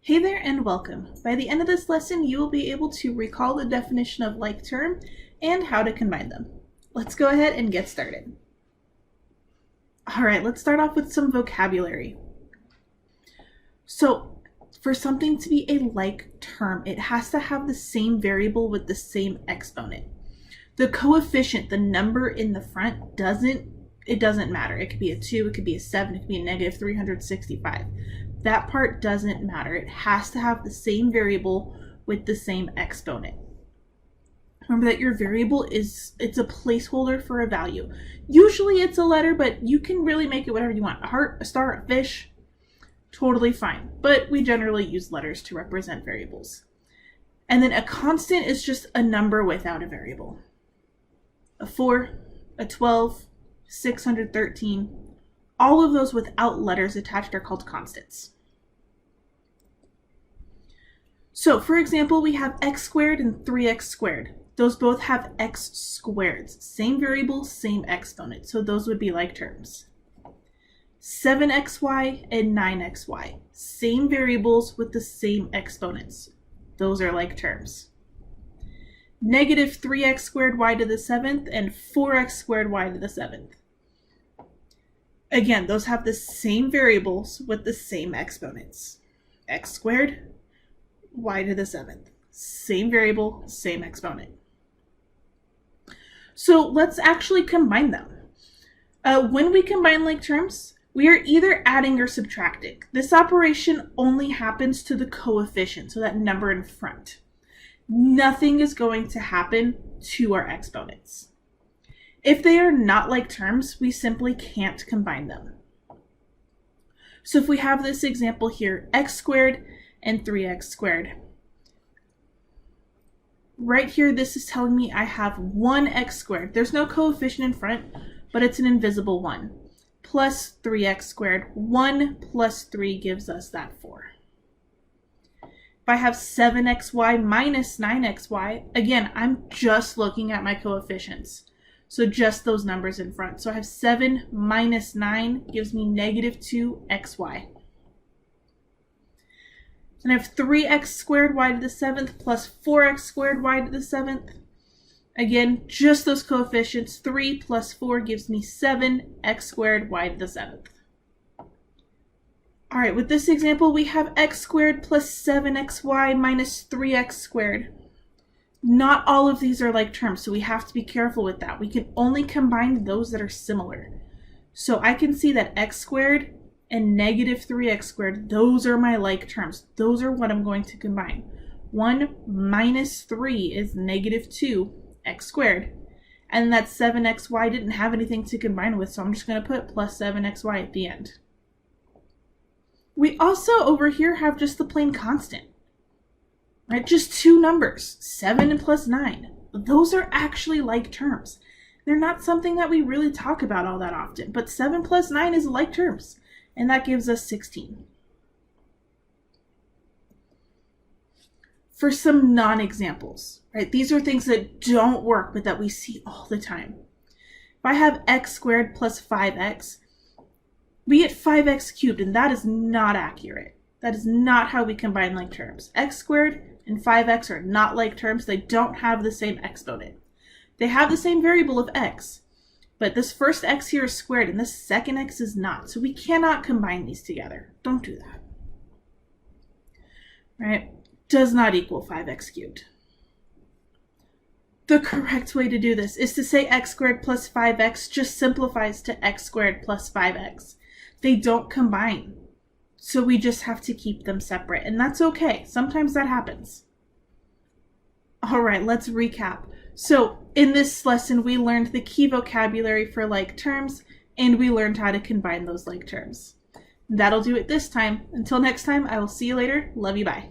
Hey there and welcome. By the end of this lesson, you will be able to recall the definition of like term and how to combine them. Let's go ahead and get started. All right, let's start off with some vocabulary. So for something to be a like term, it has to have the same variable with the same exponent. The coefficient, the number in the front, doesn't matter. It could be a 2, it could be a 7, it could be a negative 365. That part doesn't matter. It has to have the same variable with the same exponent. Remember that your variable it's a placeholder for a value. Usually it's a letter, but you can really make it whatever you want. A heart, a star, a fish, totally fine. But we generally use letters to represent variables. And then a constant is just a number without a variable. A 4, a 12, 613, all of those without letters attached are called constants. So for example, we have x squared and 3x squared. Those both have x squareds, same variable, same exponent. So those would be like terms. 7xy and 9xy, same variables with the same exponents. Those are like terms. Negative 3x squared y to the 7th and 4x squared y to the 7th. Again, those have the same variables with the same exponents. X squared, y to the 7th. Same variable, same exponent. So let's actually combine them. When we combine like terms, we are either adding or subtracting. This operation only happens to the coefficient, so that number in front. Nothing is going to happen to our exponents. If they are not like terms, we simply can't combine them. So if we have this example here, x squared and 3x squared. Right here, this is telling me I have 1x squared. There's no coefficient in front, but it's an invisible 1. Plus 3x squared. 1 plus 3 gives us that 4. If I have 7xy minus 9xy, again, I'm just looking at my coefficients. So just those numbers in front. So I have 7 minus 9 gives me negative 2xy. And I have 3x squared y to the 7th plus 4x squared y to the 7th. Again, just those coefficients. 3 plus 4 gives me 7x squared y to the 7th. All right, with this example, we have x squared plus 7xy minus 3x squared. Not all of these are like terms, so we have to be careful with that. We can only combine those that are similar. So I can see that x squared and negative 3x squared, those are my like terms. Those are what I'm going to combine. 1 minus 3 is negative 2x squared. And that 7xy didn't have anything to combine with, so I'm just going to put plus 7xy at the end. We also over here have just the plain constant. Right, just two numbers, 7 and plus 9. Those are actually like terms. They're not something that we really talk about all that often, but 7 plus 9 is like terms, and that gives us 16. For some non-examples, right, these are things that don't work, but that we see all the time. If I have x squared plus 5x, we get 5x cubed, and that is not accurate. That is not how we combine like terms. X squared and 5x are not like terms. They don't have the same exponent. They have the same variable of x, but this first x here is squared and this second x is not. So we cannot combine these together. Don't do that. Right? Does not equal 5x cubed. The correct way to do this is to say x squared plus 5x just simplifies to x squared plus 5x. They don't combine. So we just have to keep them separate, and that's okay. Sometimes that happens. All right, let's recap. So in this lesson, we learned the key vocabulary for like terms, and we learned how to combine those like terms. That'll do it this time. Until next time, I will see you later. Love you, bye.